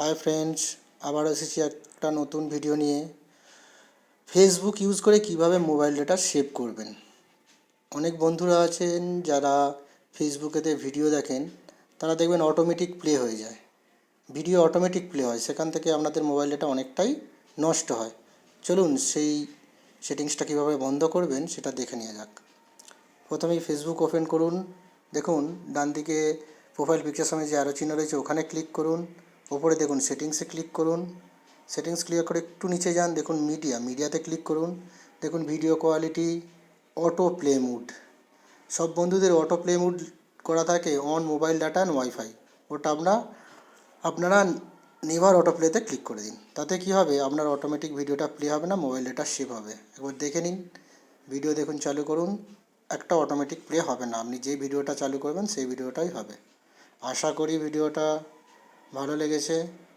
Hi friends, আবার এসেছি একটা নতুন ভিডিও নিয়ে। ফেসবুক ইউজ করে কিভাবে মোবাইল ডেটা সেভ করবেন। অনেক বন্ধুরা আছেন যারা ফেসবুকেতে ভিডিও দেখেন, তারা দেখবেন অটোমেটিক প্লে হয়ে যায়, ভিডিও অটোমেটিক প্লে হয়, সেখান থেকে আপনাদের মোবাইল ডেটা অনেকটাই নষ্ট হয়। চলুন সেই সেটিংসটা কীভাবে বন্ধ করবেন সেটা দেখে নেওয়া যাক। প্রথমেই ফেসবুক ওপেন করুন। দেখুন ডান দিকে প্রোফাইল পিকচার সঙ্গে যে অ্যারো চিহ্ন রয়েছে ওখানে ক্লিক করুন। ওপরে দেখুন সেটিংসে ক্লিক করুন। সেটিংস ক্লিক করে একটু নিচে যান, দেখুন মিডিয়াতে ক্লিক করুন। দেখুন video quality, auto play mode, সব বন্ধুদের অটো প্লে মুড করা থাকে on mobile data and wifi. ওটা আপনারা নেভার অটো প্লেতে ক্লিক করে দিন। তাতে কী হবে, আপনার অটোমেটিক ভিডিওটা প্লে হবে না, মোবাইল ডেটা সেভ হবে। একবার দেখে নিন, ভিডিও দেখুন, চালু করুন, একটা অটোমেটিক প্লে হবে না, আপনি যে ভিডিওটা চালু করবেন সেই ভিডিওটাই হবে। আশা করি ভিডিওটা ভালো লেগেছে।